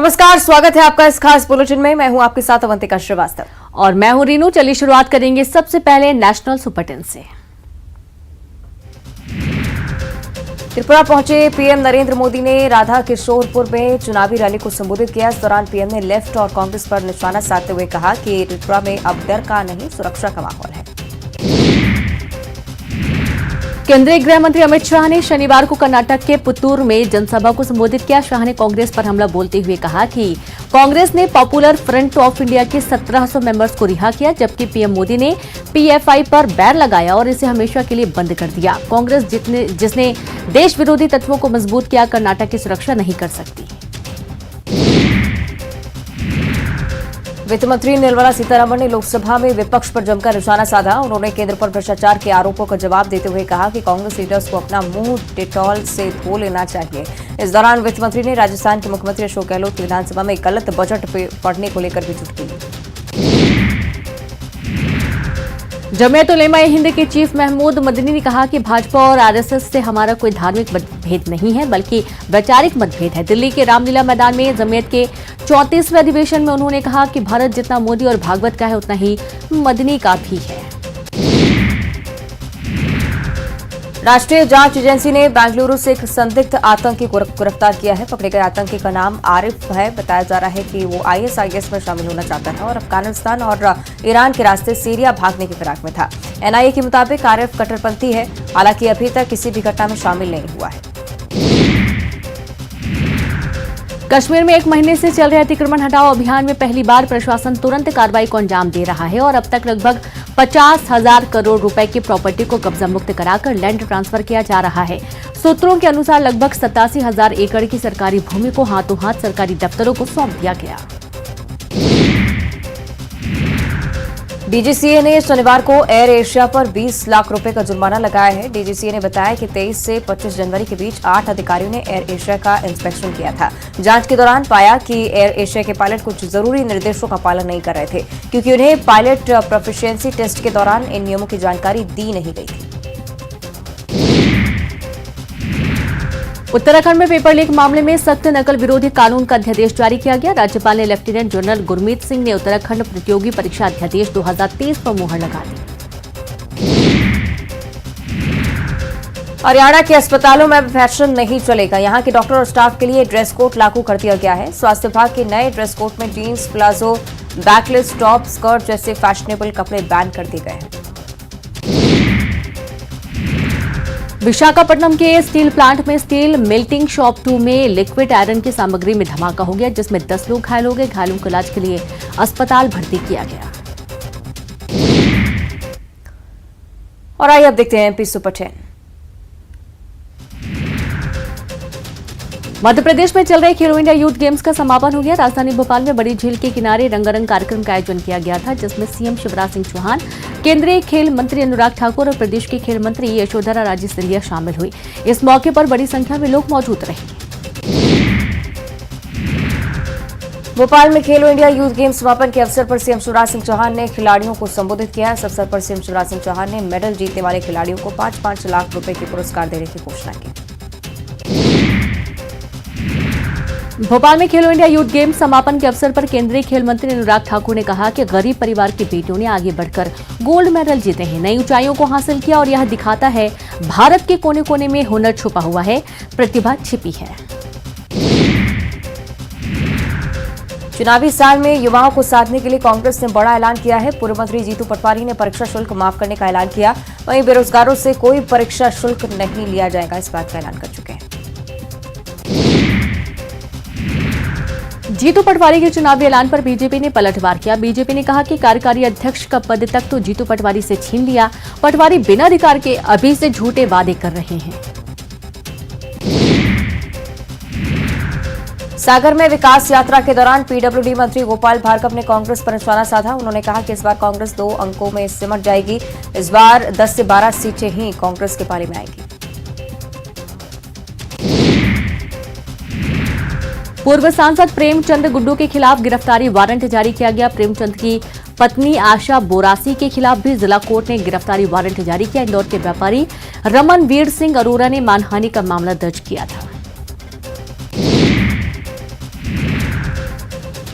नमस्कार, स्वागत है आपका इस खास बुलेटिन में। मैं हूं आपके साथ अवंतिका श्रीवास्तव और मैं हूं रीनू। चलिए शुरुआत करेंगे सबसे पहले नेशनल सुपर 10 से। त्रिपुरा पहुंचे पीएम नरेंद्र मोदी ने राधा किशोरपुर में चुनावी रैली को संबोधित किया। इस दौरान पीएम ने लेफ्ट और कांग्रेस पर निशाना साधते हुए कहा कि त्रिपुरा में अब डर का नहीं, सुरक्षा का माहौल है। केंद्रीय गृह मंत्री अमित शाह ने शनिवार को कर्नाटक के पुत्तूर में जनसभा को संबोधित किया। शाह ने कांग्रेस पर हमला बोलते हुए कहा कि कांग्रेस ने पॉपुलर फ्रंट ऑफ इंडिया के 1700 मेंबर्स को रिहा किया, जबकि पीएम मोदी ने पीएफआई पर बैन लगाया और इसे हमेशा के लिए बंद कर दिया। कांग्रेस जिसने देश विरोधी तत्वों को मजबूत किया, कर्नाटक की सुरक्षा नहीं कर सकती। वित्त मंत्री निर्मला सीतारमण ने लोकसभा में विपक्ष पर जमकर निशाना साधा। उन्होंने केंद्र पर भ्रष्टाचार के आरोपों का जवाब देते हुए कहा कि कांग्रेस लीडर्स को अपना मुंह डेटॉल से धो लेना चाहिए। इस दौरान वित्त मंत्री ने राजस्थान के मुख्यमंत्री अशोक गहलोत की विधानसभा में गलत बजट पढ़ने को लेकर भी चुटकी ली। जमीयत उलेमा ए हिंद के चीफ महमूद मदनी ने कहा कि भाजपा और आरएसएस से हमारा कोई धार्मिक मतभेद नहीं है, बल्कि वैचारिक मतभेद है। दिल्ली के रामलीला मैदान में जमीयत के 34वें अधिवेशन में उन्होंने कहा कि भारत जितना मोदी और भागवत का है, उतना ही मदनी का भी है। राष्ट्रीय जांच एजेंसी ने बेंगलुरु से एक संदिग्ध आतंकी को गिरफ्तार किया है। पकड़े गए आतंकी का नाम आरिफ है। बताया जा रहा है कि वो आईएसआईएस में शामिल होना चाहता था और अफगानिस्तान और ईरान के रास्ते सीरिया भागने की फिराक में था। एनआईए के मुताबिक आरिफ कट्टरपंथी है, हालांकि अभी तक किसी भी घटना में शामिल नहीं हुआ है। कश्मीर में 1 महीने से चल रहे अतिक्रमण हटाओ अभियान में पहली बार प्रशासन तुरंत कार्रवाई को अंजाम दे रहा है और अब तक लगभग 50,000 करोड़ रुपए की प्रॉपर्टी को कब्जा मुक्त कराकर लैंड ट्रांसफर किया जा रहा है। सूत्रों के अनुसार लगभग 87,000 एकड़ की सरकारी भूमि को हाथों हाथ सरकारी दफ्तरों को सौंप दिया गया। डीजीसीए ने शनिवार को एयर एशिया पर 20 लाख रुपए का जुर्माना लगाया है। डीजीसीए ने बताया कि 23 से 25 जनवरी के बीच 8 अधिकारियों ने एयर एशिया का इंस्पेक्शन किया था। जांच के दौरान पाया कि एयर एशिया के पायलट कुछ जरूरी निर्देशों का पालन नहीं कर रहे थे, क्योंकि उन्हें पायलट प्रोफिशिएंसी टेस्ट के दौरान इन नियमों की जानकारी दी नहीं गई थी। उत्तराखंड में पेपर लीक मामले में सख्त नकल विरोधी कानून का अध्यादेश जारी किया गया। राज्यपाल ने लेफ्टिनेंट जनरल गुरमीत सिंह ने उत्तराखंड प्रतियोगी परीक्षा अध्यादेश 2023 पर मुहर लगा दी। हरियाणा के अस्पतालों में फैशन नहीं चलेगा। यहां के डॉक्टर और स्टाफ के लिए ड्रेस कोड लागू कर दिया गया है। स्वास्थ्य विभाग के नए ड्रेस कोड में jeans, palazzo, backless top, skirt जैसे फैशनेबल कपड़े बैन कर दिए गए हैं। विशाखापट्टनम के स्टील प्लांट में स्टील मेल्टिंग शॉप 2 में लिक्विड आयरन की सामग्री में धमाका हो गया, जिसमें 10 लोग घायल हो गए। घायलों को इलाज के लिए अस्पताल भर्ती किया गया। और आइए अब देखते हैं एमपी सुपर 10। मध्य प्रदेश में चल रहे खेलो इंडिया यूथ गेम्स का समापन हो गया। राजधानी भोपाल में बड़ी झील के किनारे रंगारंग कार्यक्रम का आयोजन किया गया था, जिसमें सीएम शिवराज सिंह चौहान, केंद्रीय खेल मंत्री अनुराग ठाकुर और प्रदेश के खेल मंत्री यशोधरा राजे सिंधिया शामिल हुई। इस मौके पर बड़ी संख्या में लोग मौजूद रहे। भोपाल में खेलो इंडिया यूथ गेम्स समापन के अवसर पर सीएम शिवराज सिंह चौहान ने खिलाड़ियों को संबोधित किया। इस अवसर पर सीएम शिवराज सिंह चौहान ने मेडल जीतने वाले खिलाड़ियों को 5-5 लाख रुपए के पुरस्कार देने की घोषणा की। भोपाल में खेलो इंडिया यूथ गेम्स समापन के अवसर पर केंद्रीय खेल मंत्री अनुराग ठाकुर ने कहा कि गरीब परिवार की बेटियों ने आगे बढ़कर गोल्ड मेडल जीते हैं, नई ऊंचाइयों को हासिल किया और यह दिखाता है भारत के कोने कोने में हुनर छुपा हुआ है, प्रतिभा छिपी है। चुनावी साल में युवाओं को साधने के लिए कांग्रेस ने बड़ा ऐलान किया है। पूर्व मंत्री जीतू पटवारी ने परीक्षा शुल्क माफ करने का ऐलान किया। वहीं बेरोजगारों से कोई परीक्षा शुल्क नहीं लिया जाएगा, इस बात का ऐलान कर चुके हैं। जीतू पटवारी के चुनावी ऐलान पर बीजेपी ने पलटवार किया। बीजेपी ने कहा कि कार्यकारी अध्यक्ष का पद तक तो जीतू पटवारी से छीन लिया। पटवारी बिना अधिकार के अभी से झूठे वादे कर रहे हैं। सागर में विकास यात्रा के दौरान पीडब्ल्यूडी मंत्री गोपाल भार्गव ने कांग्रेस पर निशाना साधा। उन्होंने कहा कि इस बार कांग्रेस 2 अंकों में सिमट जाएगी। इस बार 10 से 12 सीटें ही कांग्रेस के पाले में आएगी। पूर्व सांसद प्रेमचंद गुड्डू के खिलाफ गिरफ्तारी वारंट जारी किया गया। प्रेमचंद की पत्नी आशा बोरासी के खिलाफ भी जिला कोर्ट ने गिरफ्तारी वारंट जारी किया। इंदौर के व्यापारी रमनवीर सिंह अरोरा ने मानहानि का मामला दर्ज किया था।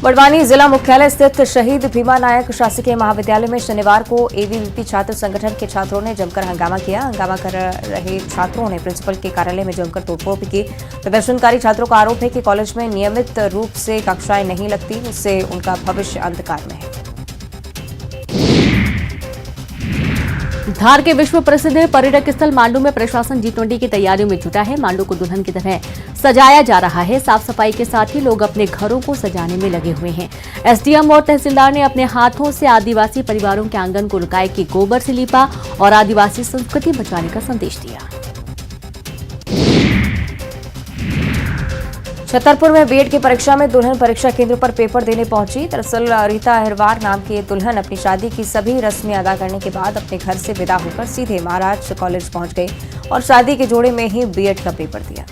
बड़वानी जिला मुख्यालय स्थित शहीद भीमा नायक शासकीय महाविद्यालय में शनिवार को एबीवीपी छात्र संगठन के छात्रों ने जमकर हंगामा किया। हंगामा कर रहे छात्रों ने प्रिंसिपल के कार्यालय में जमकर तोड़फोड़ भी की। प्रदर्शनकारी छात्रों का आरोप है कि कॉलेज में नियमित रूप से कक्षाएं नहीं लगती, इससे उनका भविष्य अंधकार में है। धार के विश्व प्रसिद्ध पर्यटक स्थल मांडू में प्रशासन G20 की तैयारियों में जुटा है। मांडू को दुल्हन की तरह सजाया जा रहा है। साफ सफाई के साथ ही लोग अपने घरों को सजाने में लगे हुए हैं। एसडीएम और तहसीलदार ने अपने हाथों से आदिवासी परिवारों के आंगन को गाय के गोबर से लीपा और आदिवासी संस्कृति बचाने का संदेश दिया। छतरपुर में बीएड की परीक्षा में दुल्हन परीक्षा केंद्र पर पेपर देने पहुंची। दरअसल रीता अहिरवार नाम की दुल्हन अपनी शादी की सभी रस्में अदा करने के बाद अपने घर से विदा होकर सीधे महाराज कॉलेज पहुंच गई और शादी के जोड़े में ही बीएड का पेपर दिया।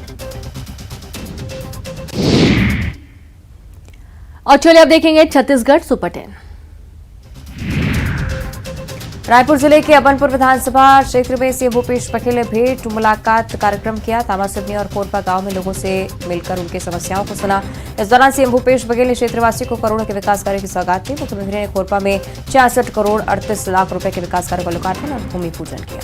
और चलिए अब देखेंगे छत्तीसगढ़ सुपर 10। रायपुर जिले के अबनपुर विधानसभा क्षेत्र में सीएम भूपेश बघेल ने भेंट मुलाकात कार्यक्रम किया। तामासिवनी और कोरपा गांव में लोगों से मिलकर उनकी समस्याओं को सुना। इस दौरान सीएम भूपेश बघेल ने क्षेत्रवासियों को करोड़ों के विकास कार्य की सौगात दी। मुख्यमंत्री ने कोरपा में 66 करोड़ 38 लाख रुपए के विकास कार्य का लोकार्पण और भूमि पूजन किया।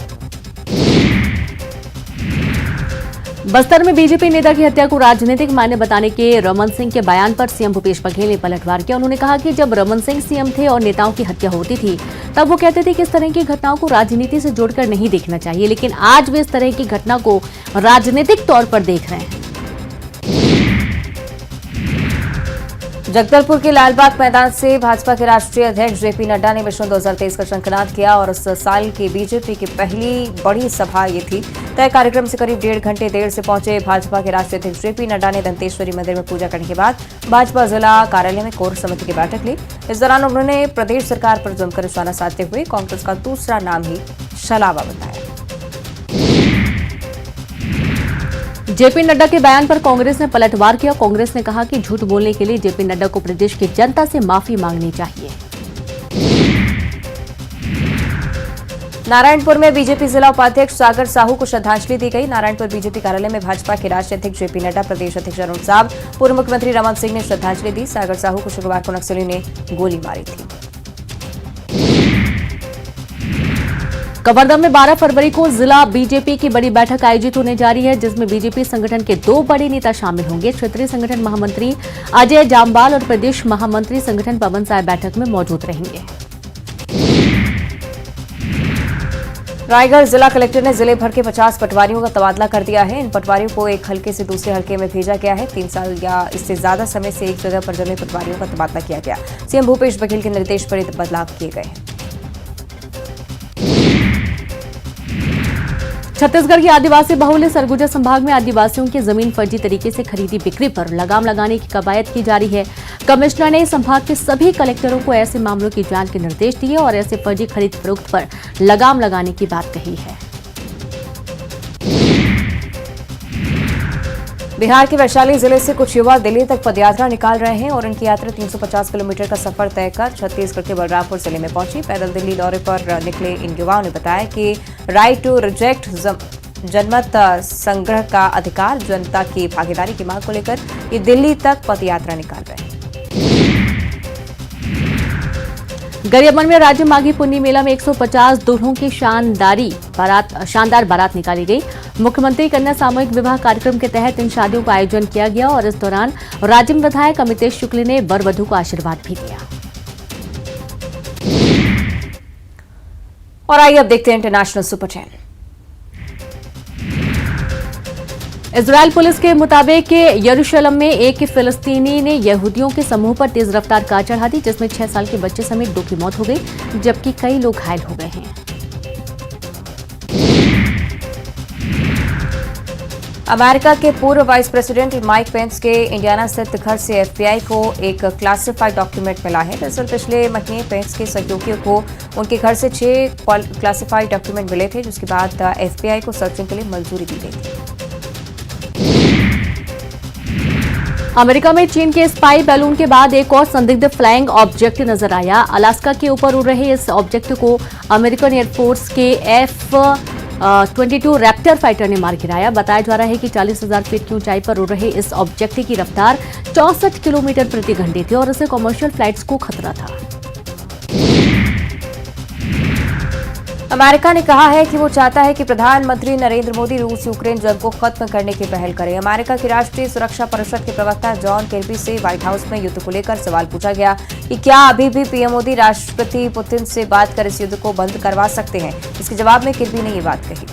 बस्तर में बीजेपी नेता की हत्या को राजनीतिक मान्य बताने के रमन सिंह के बयान पर सीएम भूपेश बघेल ने पलटवार किया। उन्होंने कहा कि जब रमन सिंह सीएम थे और नेताओं की हत्या होती थी तब वो कहते थे कि इस तरह की घटनाओं को राजनीति से जोड़कर नहीं देखना चाहिए, लेकिन आज वे इस तरह की घटना को राजनीतिक तौर पर देख रहे हैं। जगदलपुर के लालबाग मैदान से भाजपा के राष्ट्रीय अध्यक्ष जेपी नड्डा ने मिशन 2023 का शंखनाद किया और इस साल की बीजेपी की पहली बड़ी सभा ये थी। तय कार्यक्रम से करीब 1.5 घंटे देर से पहुंचे भाजपा के राष्ट्रीय अध्यक्ष जेपी नड्डा ने दंतेश्वरी मंदिर में पूजा करने के बाद भाजपा जिला कार्यालय में कोर समिति की बैठक ली। इस दौरान उन्होंने प्रदेश सरकार पर जमकर निशाना साधते हुए कांग्रेस का दूसरा नाम ही छलावा बताया। जेपी नड्डा के बयान पर कांग्रेस ने पलटवार किया। कांग्रेस ने कहा कि झूठ बोलने के लिए जेपी नड्डा को प्रदेश की जनता से माफी मांगनी चाहिए। नारायणपुर में बीजेपी जिला उपाध्यक्ष सागर साहू को श्रद्धांजलि दी गई। नारायणपुर बीजेपी कार्यालय में भाजपा के राष्ट्रीय अध्यक्ष जेपी नड्डा, प्रदेश अध्यक्ष अरुण साहब, पूर्व मुख्यमंत्री रमन सिंह ने श्रद्धांजलि दी। सागर साहू को शुक्रवार को नक्सलियों ने गोली मारी थी। कवर्धा में 12 फरवरी को जिला बीजेपी की बड़ी बैठक आयोजित होने जा रही है, जिसमें बीजेपी संगठन के 2 बड़े नेता शामिल होंगे। क्षेत्रीय संगठन महामंत्री अजय जामवाल और प्रदेश महामंत्री संगठन पवन साय बैठक में मौजूद रहेंगे। रायगढ़ जिला कलेक्टर ने जिले भर के 50 पटवारियों का तबादला कर दिया है। इन पटवारियों को एक हलके से दूसरे हलके में भेजा गया है। 3 साल या इससे ज्यादा समय से एक जगह पर जमे पटवारियों का तबादला किया गया। सीएम भूपेश बघेल के निर्देश पर ये बदलाव किए गए हैं। छत्तीसगढ़ के आदिवासी बहुल्य सरगुजा संभाग में आदिवासियों की जमीन फर्जी तरीके से खरीदी बिक्री पर लगाम लगाने की कवायद की जा रही है। कमिश्नर ने संभाग के सभी कलेक्टरों को ऐसे मामलों की जांच के निर्देश दिए और ऐसे फर्जी खरीद फरोख्त पर लगाम लगाने की बात कही है। बिहार के वैशाली जिले से कुछ युवा दिल्ली तक पदयात्रा निकाल रहे हैं और इनकी यात्रा 350 किलोमीटर का सफर तय कर छत्तीसगढ़ के बलरामपुर जिले में पहुंची। पैदल दिल्ली दौरे पर निकले इन युवाओं ने बताया कि राइट टू रिजेक्ट जनमत संग्रह का अधिकार, जनता की भागीदारी की मांग को लेकर ये दिल्ली तक पदयात्रा निकाल रहे हैं। गरियाबंद में राज्य माघी पुन्नी मेला में 150 दूल्हों की शानदार बारात निकाली गई। मुख्यमंत्री कन्या सामूहिक विवाह कार्यक्रम के तहत इन शादियों का आयोजन किया गया और इस दौरान राज्य में विधायक अमितेश शुक्ल ने वर वधू को आशीर्वाद भी दिया। और आइए अब देखते हैं इंटरनेशनल सुपर 10। इजरायल पुलिस के मुताबिक यरूशलेम में एक फिलिस्तीनी ने यहूदियों के समूह पर तेज रफ्तार कार चढ़ा दी, जिसमें 6 साल के बच्चे समेत 2 की मौत हो गई, जबकि कई लोग घायल हो गए हैं। अमेरिका के पूर्व वाइस प्रेसिडेंट माइक पेंस के इंडियाना स्थित घर से एफबीआई को एक क्लासिफाइड डॉक्यूमेंट मिला है। दरअसल पिछले महीने पेंस के सहयोगियों को उनके घर से 6 क्लासिफाइड डॉक्यूमेंट मिले थे, जिसके बाद एफबीआई को सर्चिंग के लिए मंजूरी दी गई थी। अमेरिका में चीन के स्पाई बैलून के बाद एक और संदिग्ध फ्लाइंग ऑब्जेक्ट नजर आया। अलास्का के ऊपर उड़ रहे इस ऑब्जेक्ट को अमेरिकन एयरफोर्स के 22 रैप्टर फाइटर ने मार गिराया। बताया जा रहा है कि 40,000 फीट की ऊंचाई पर उड़ रहे इस ऑब्जेक्ट की रफ्तार 64 किलोमीटर प्रति घंटे थी और इसे कमर्शियल फ्लाइट्स को खतरा था। अमेरिका ने कहा है कि वो चाहता है कि प्रधानमंत्री नरेंद्र मोदी रूस यूक्रेन जंग को खत्म करने की पहल करें। अमेरिका की राष्ट्रीय सुरक्षा परिषद के प्रवक्ता जॉन किर्बी से व्हाइट हाउस में युद्ध को लेकर सवाल पूछा गया कि क्या अभी भी पीएम मोदी राष्ट्रपति पुतिन से बात कर इस युद्ध को बंद करवा सकते हैं। इसके जवाब में किर्बी ने ये बात कही।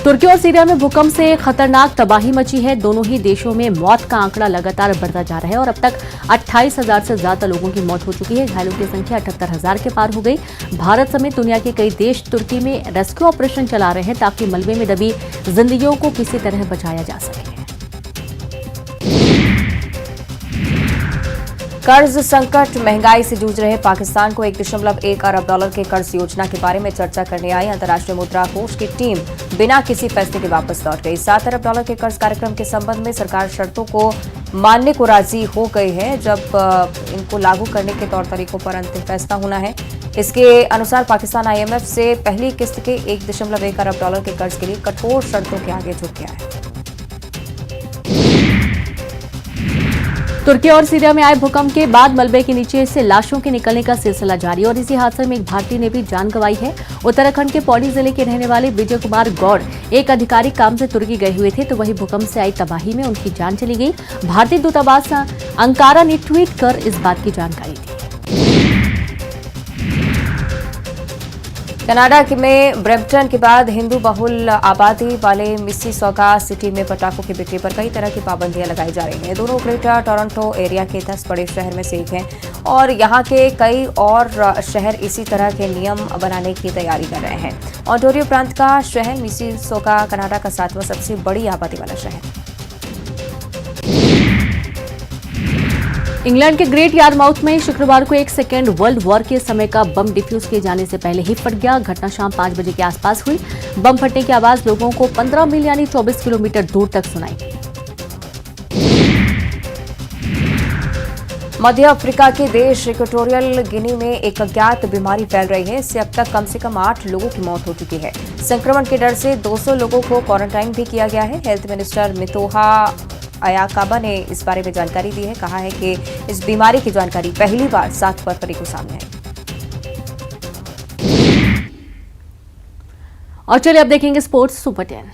तुर्की और सीरिया में भूकंप से खतरनाक तबाही मची है। दोनों ही देशों में मौत का आंकड़ा लगातार बढ़ता जा रहा है और अब तक 28,000 से ज्यादा लोगों की मौत हो चुकी है। घायलों की संख्या 78,000 के पार हो गई। भारत समेत दुनिया के कई देश तुर्की में रेस्क्यू ऑपरेशन चला रहे हैं ताकि मलबे में दबी जिंदगियों को किसी तरह बचाया जा सके। कर्ज संकट, महंगाई से जूझ रहे पाकिस्तान को 1.1 अरब डॉलर के कर्ज योजना के बारे में चर्चा करने आई अंतर्राष्ट्रीय मुद्रा कोष की टीम बिना किसी फैसले के वापस लौट गई। 7 अरब डॉलर के कर्ज कार्यक्रम के संबंध में सरकार शर्तों को मानने को राजी हो गई है। जब इनको लागू करने के तौर तरीकों पर अंतिम फैसला होना है। इसके अनुसार पाकिस्तान IMF से पहली किस्त के 1.1 अरब डॉलर के कर्ज के लिए कठोर शर्तों के आगे झुक गया है। तुर्की और सीरिया में आए भूकंप के बाद मलबे के नीचे से लाशों के निकलने का सिलसिला जारी और इसी हादसे में एक भारतीय ने भी जान गंवाई है। उत्तराखंड के पौड़ी जिले के रहने वाले विजय कुमार गौड़ एक आधिकारिक काम से तुर्की गए हुए थे तो वही भूकंप से आई तबाही में उनकी जान चली गई। भारतीय दूतावास अंकारा ने ट्वीट कर इस बात की जानकारी दी। कनाडा में ब्रैम्पटन के बाद हिंदू बहुल आबादी वाले मिसिसॉगा सिटी में पटाखों की बिक्री पर कई तरह की पाबंदियां लगाई जा रही हैं। दोनों ग्रेटर टोरंटो एरिया के 10 बड़े शहर में से एक हैं और यहां के कई और शहर इसी तरह के नियम बनाने की तैयारी कर रहे हैं। ओंटारियो प्रांत का शहर मिसिसॉगा कनाडा का 7वां सबसे बड़ी आबादी वाला शहर। इंग्लैंड के ग्रेट यारमाउथ में शुक्रवार को एक सेकेंड वर्ल्ड वॉर के समय का बम डिफ्यूज किए जाने से पहले ही फट गया। घटना शाम 5 बजे के आसपास हुई। बम फटने की आवाज लोगों को 15 मील यानी 24 किलोमीटर दूर तक सुनाई। मध्य अफ्रीका के देश इक्वेटोरियल गिनी में एक अज्ञात बीमारी फैल रही है। इससे अब तक कम से कम 8 लोगों की मौत हो चुकी है। संक्रमण के डर से 200 लोगों को क्वारंटाइन भी किया गया है। हेल्थ मिनिस्टर मितोहा अयाकाबा ने इस बारे में जानकारी दी है। कहा है कि इस बीमारी की जानकारी पहली बार 7 फरवरी को सामने आई। और चलिए अब देखेंगे स्पोर्ट्स सुपर 10।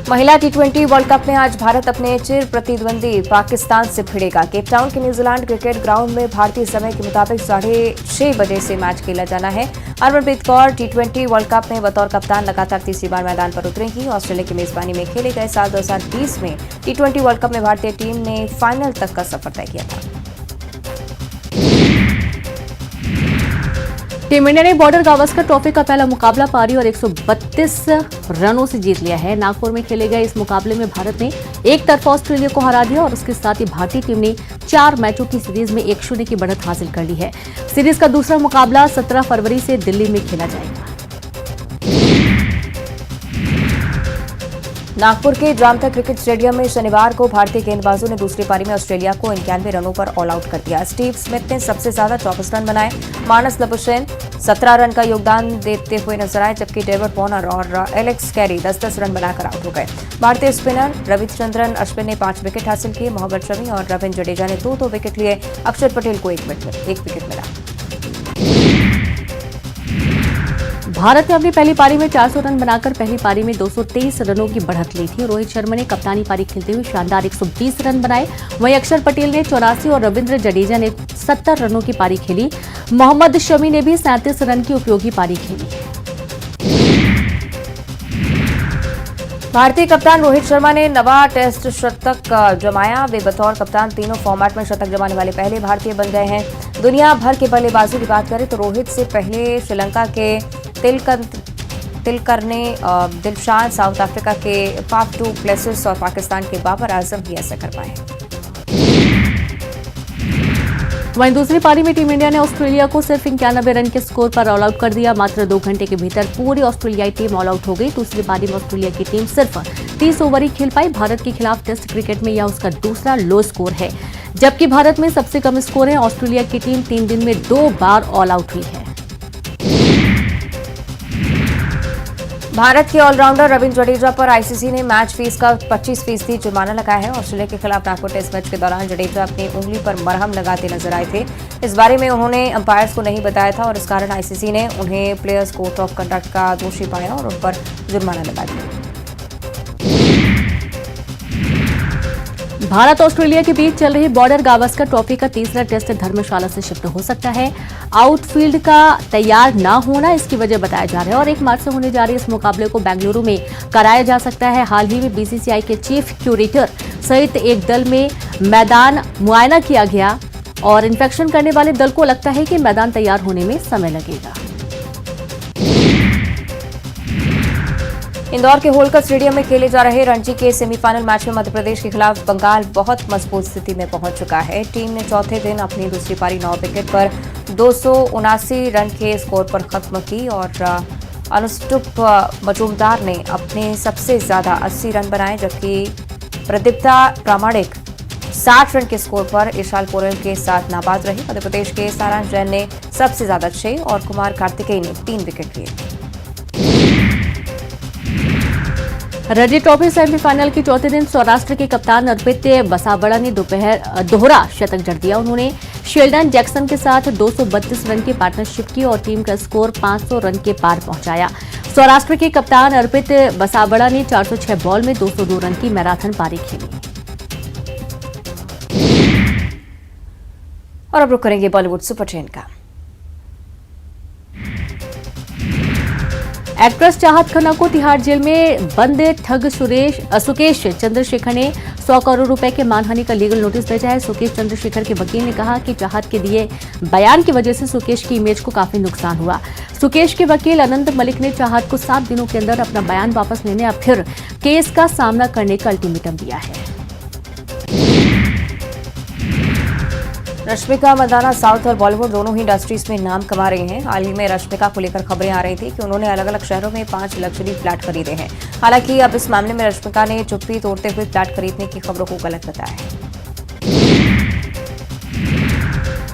महिला T20 वर्ल्ड कप में आज भारत अपने चिर प्रतिद्वंदी पाकिस्तान से भिड़ेगा। केपटाउन के न्यूजीलैंड क्रिकेट ग्राउंड में भारतीय समय के मुताबिक 6:30 बजे से मैच खेला जाना है। Harmanpreet Kaur T20 world cup में बतौर कप्तान लगातार तीसरी बार मैदान पर उतरेंगी। ऑस्ट्रेलिया की मेजबानी में खेले गए साल 2020 में T20 वर्ल्ड कप में भारतीय टीम ने फाइनल तक का सफर तय किया था। टीम इंडिया ने बॉर्डर गावस्कर ट्रॉफी का पहला मुकाबला पारी और 132 रनों से जीत लिया है। नागपुर में खेले गए इस मुकाबले में भारत ने एक तरफा ऑस्ट्रेलिया को हरा दिया और उसके साथ ही भारतीय टीम ने 4 मैचों की सीरीज में 1-0 की बढ़त हासिल कर ली है। सीरीज का दूसरा मुकाबला 17 फरवरी से दिल्ली में खेला जाएगा। नागपुर के जामता क्रिकेट स्टेडियम में शनिवार को भारतीय गेंदबाजों ने दूसरी पारी में ऑस्ट्रेलिया को 91 रनों पर ऑल आउट कर दिया। स्टीव स्मिथ ने सबसे ज्यादा 24 रन बनाए। मानस लबुशेन 17 रन का योगदान देते हुए नजर आए, जबकि डेविड वॉर्नर और एलेक्स कैरी 10-10 रन बनाकर आउट हो गए। भारतीय स्पिनर रविचंद्रन अश्विन ने 5 विकेट हासिल किए। मोहम्मद शमी और रविंद्र जडेजा ने 2-2 विकेट लिए। अक्षर पटेल को 1 विकेट मिला। भारत ने अपनी पहली पारी में 400 रन बनाकर पहली पारी में 223 रनों की बढ़त ली थी। रोहित शर्मा ने कप्तानी पारी खेलते हुए शानदार 120 रन बनाए। वहीं अक्षर पटेल ने 84 और रविंद्र जडेजा ने 70 रनों की पारी खेली। मोहम्मद शमी ने भी 37 रन की उपयोगी पारी खेली। भारतीय कप्तान रोहित शर्मा ने नवा टेस्ट शतक जमाया। वे बतौर कप्तान तीनों फॉर्मेट में शतक जमाने वाले पहले भारतीय बन गए हैं। दुनिया भर के बल्लेबाजों की बात करें तो रोहित से पहले श्रीलंका के तिलकरने, दिलशान, साउथ अफ्रीका के फाफ डू प्लेसिस और पाकिस्तान के बाबर आजम ही ऐसा कर पाए। वहीं दूसरी पारी में टीम इंडिया ने ऑस्ट्रेलिया को सिर्फ 91 रन के स्कोर पर ऑल आउट कर दिया। मात्र 2 घंटे के भीतर पूरी ऑस्ट्रेलियाई टीम ऑल आउट हो गई। दूसरी पारी में ऑस्ट्रेलिया की टीम सिर्फ 30 ओवर ही खेल पाई। भारत के खिलाफ टेस्ट क्रिकेट में यह उसका दूसरा लो स्कोर है। जबकि भारत में सबसे कम स्कोर है। ऑस्ट्रेलिया की टीम 3 दिन में 2 बार ऑल आउट हुई है। भारत के ऑलराउंडर रविंद्र जडेजा पर आईसीसी ने मैच फीस का 25% जुर्माना लगाया है। ऑस्ट्रेलिया के खिलाफ नागपुर टेस्ट मैच के दौरान जडेजा अपनी उंगली पर मरहम लगाते नजर आए थे। इस बारे में उन्होंने अंपायर्स को नहीं बताया था और इस कारण आईसीसी ने उन्हें प्लेयर्स कोड ऑफ कंडक्ट का दोषी पाया और उन पर जुर्माना लगा दिया। भारत ऑस्ट्रेलिया के बीच चल रही बॉर्डर गावस्कर ट्रॉफी का तीसरा टेस्ट धर्मशाला से शिफ्ट हो सकता है। आउटफील्ड का तैयार ना होना इसकी वजह बताया जा रहा है और 1 मार्च से होने जा रही इस मुकाबले को बेंगलुरु में कराया जा सकता है। हाल ही में बीसीसीआई के चीफ क्यूरेटर सहित एक दल में मैदान मुआयना किया गया और इंस्पेक्शन करने वाले दल को लगता है कि मैदान तैयार होने में समय लगेगा। इंदौर के होलकर स्टेडियम में खेले जा रहे रणजी के सेमीफाइनल मैच में मध्य प्रदेश के खिलाफ बंगाल बहुत मजबूत स्थिति में पहुंच चुका है। टीम ने चौथे दिन अपनी दूसरी पारी 9 विकेट पर 279 रन के स्कोर पर खत्म की और अनुष्टुप मजूमदार ने अपने सबसे ज्यादा 80 रन बनाए, जबकि प्रदीप्ता प्रामाणिक 60 रन के स्कोर पर ईशाल पोरेल के साथ नाबाद रही। मध्य प्रदेश के सारांश जैन ने सबसे ज्यादा 6 और कुमार कार्तिकेय ने 3 विकेट लिए। रणजी ट्रॉफी सेमीफाइनल के चौथे दिन सौराष्ट्र के कप्तान अर्पित बसावड़ा ने दोहरा शतक जड़ दिया। उन्होंने शेल्डन जैक्सन के साथ 232 रन की पार्टनरशिप की और टीम का स्कोर 500 रन के पार पहुंचाया। सौराष्ट्र के कप्तान अर्पित बसावड़ा ने 406 बॉल में 202 रन की मैराथन पारी खेली। और अब रुक करेंगे बॉलीवुड सुपर 10 का। एक्ट्रेस चाहत खन्ना को तिहाड़ जेल में बंद ठग सुकेश चंद्रशेखर ने 100 करोड़ रुपए के मानहानि का लीगल नोटिस भेजा है। सुकेश चंद्रशेखर के वकील ने कहा कि चाहत के दिए बयान की वजह से सुकेश की इमेज को काफी नुकसान हुआ। सुकेश के वकील अनंत मलिक ने चाहत को 7 दिनों के अंदर अपना बयान वापस लेने या फिर केस का सामना करने का अल्टीमेटम दिया है। रश्मिका मंदाना साउथ और बॉलीवुड दोनों ही इंडस्ट्रीज में नाम कमा रही हैं। हाल ही में रश्मिका को लेकर खबरें आ रही थी कि उन्होंने अलग अलग शहरों में 5 लग्जरी फ्लैट खरीदे हैं। हालांकि अब इस मामले में रश्मिका ने चुप्पी तोड़ते हुए फ्लैट खरीदने की खबरों को गलत बताया है।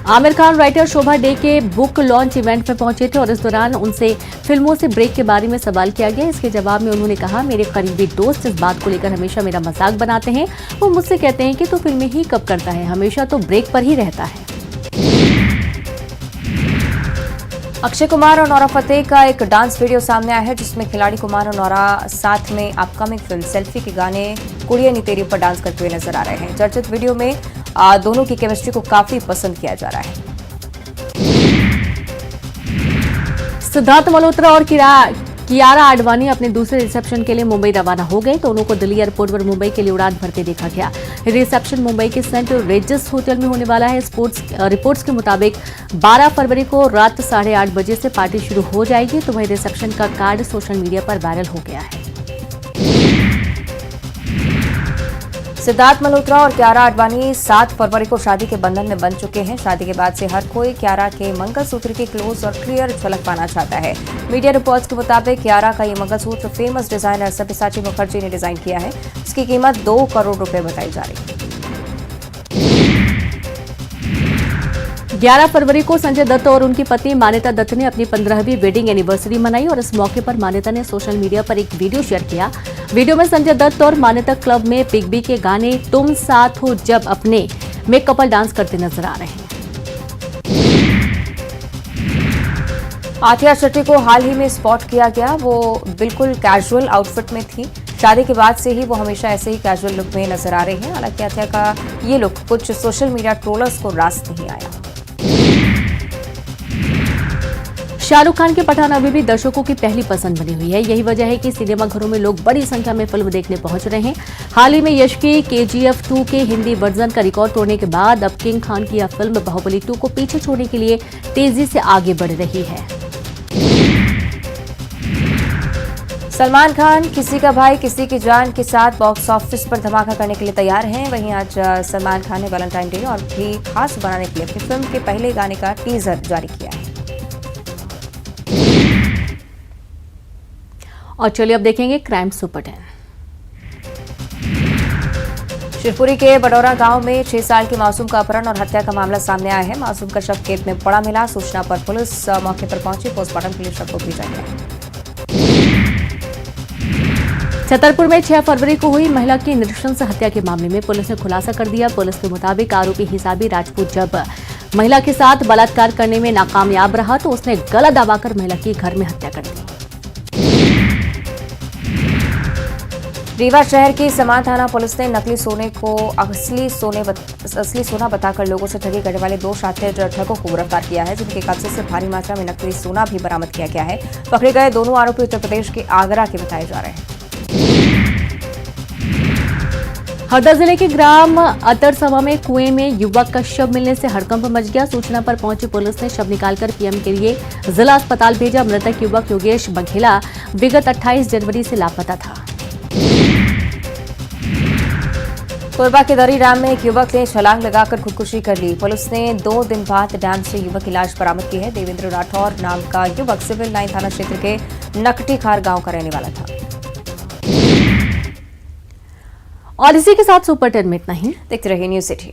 आमिर खान राइटर शोभा डे के बुक लॉन्च इवेंट में पहुंचे थे और इस दौरान उनसे फिल्मों से ब्रेक के बारे में सवाल किया गया। इसके जवाब में उन्होंने कहा, मेरे करीबी दोस्त इस बात को लेकर हमेशा मेरा मजाक बनाते हैं। वो मुझसे कहते हैं कि तू फिल्में ही कब करता है, हमेशा तो ब्रेक पर ही रहता है। अक्षय कुमार और नोरा फतेही का एक डांस वीडियो सामने आया है जिसमें खिलाड़ी कुमार और नोरा साथ में अपकमिंग फिल्म सेल्फी के गाने कुड़िया नी तेरी पर डांस करते हुए नजर आ रहे हैं। चर्चित वीडियो में दोनों की केमिस्ट्री को काफी पसंद किया जा रहा है। सिद्धार्थ मल्होत्रा और कियारा आडवाणी अपने दूसरे रिसेप्शन के लिए मुंबई रवाना हो गए। दोनों को दिल्ली एयरपोर्ट पर मुंबई के लिए उड़ान भरते देखा गया। रिसेप्शन मुंबई के सेंट रेजिस होटल में होने वाला है। रिपोर्ट्स के मुताबिक 12 फरवरी को रात 8:30 बजे से पार्टी शुरू हो जाएगी। तो वही रिसेप्शन का कार्ड सोशल मीडिया पर वायरल हो गया है। सिद्धार्थ मल्होत्रा और कियारा आडवाणी 7 फरवरी को शादी के बंधन में बंध चुके हैं। शादी के बाद से हर कोई कियारा के मंगलसूत्र की क्लोज और क्लियर झलक पाना चाहता है। मीडिया रिपोर्ट्स के मुताबिक कियारा का ये मंगलसूत्र फेमस डिजाइनर सब्यसाची मुखर्जी ने डिजाइन किया है। इसकी कीमत 2 करोड़ रुपए बताई जा रही है। 11 फरवरी को संजय दत्त और उनकी पत्नी मान्यता दत्त ने अपनी 15वीं वेडिंग एनिवर्सरी मनाई और इस मौके पर मान्यता ने सोशल मीडिया पर एक वीडियो शेयर किया। वीडियो में संजय दत्त और मान्यता क्लब में बिग बी के गाने तुम साथ हो जब अपने में कपल डांस करते नजर आ रहे हैं। आथिया शेट्टी को हाल ही में स्पॉट किया गया। वो बिल्कुल कैजुअल आउटफिट में थी। शादी के बाद से ही वो हमेशा ऐसे ही कैजुअल लुक में नजर आ रही हैं। हालांकि आथिया का ये लुक कुछ सोशल मीडिया ट्रोलर्स को रास नहीं आया। शाहरुख खान की पठान अभी भी दर्शकों की पहली पसंद बनी हुई है। यही वजह है कि सिनेमाघरों में लोग बड़ी संख्या में फिल्म देखने पहुंच रहे हैं। हाल ही में यश की KGF 2 के हिंदी वर्जन का रिकॉर्ड तोड़ने के बाद अब किंग खान की यह फिल्म बाहुबली 2 को पीछे छोड़ने के लिए तेजी से आगे बढ़ रही है। सलमान खान किसी का भाई किसी की जान के साथ बॉक्स ऑफिस पर धमाका करने के लिए तैयार हैं। वहीं आज सलमान खान ने वैलेंटाइन डे और भी खास बनाने के लिए अपनी फिल्म के पहले गाने का टीजर जारी किया है। और चलिए अब देखेंगे क्राइम सुपर 10। शिवपुरी के बडौरा गांव में 6 साल की मासूम का अपहरण और हत्या का मामला सामने आया है। मासूम का शव खेत में पड़ा मिला। सूचना पर पुलिस मौके पर पहुंची। पोस्टमार्टम के लिए शव को भेजा गया। छतरपुर में 6 फरवरी को हुई महिला की नृशंस हत्या के मामले में पुलिस ने खुलासा कर दिया। पुलिस के मुताबिक आरोपी हिसाबी राजपूत जब महिला के साथ बलात्कार करने में नाकामयाब रहा तो उसने गला दबाकर महिला की घर में हत्या कर दी। रीवा शहर की समान थाना पुलिस ने नकली सोने को असली सोना बताकर लोगों से ठगी करने वाले 2 शातिर ठगों को गिरफ्तार किया है, जिनके कब्जे से भारी मात्रा में नकली सोना भी बरामद किया गया है। पकड़े गए दोनों आरोपी उत्तर प्रदेश के आगरा के बताए जा रहे हैं। हरदा जिले के ग्राम अतरसवा में कुएं में युवक का शव मिलने से हड़कंप मच गया। सूचना पर पहुंची पुलिस ने शव निकालकर पीएम के लिए जिला अस्पताल भेजा। मृतक युवक योगेश बघेला विगत 28 जनवरी से लापता था। कोरबा के दरीराम में एक युवक ने छलांग लगाकर खुदकुशी कर ली। पुलिस ने 2 दिन बाद डैम से युवक की लाश बरामद की है। देवेंद्र राठौर नाम का युवक सिविल लाइन थाना क्षेत्र के नकटीखार गांव का रहने वाला था। और इसी के साथ सुपर 10 में इतना ही। देखते रहिए न्यूज़ सिटी।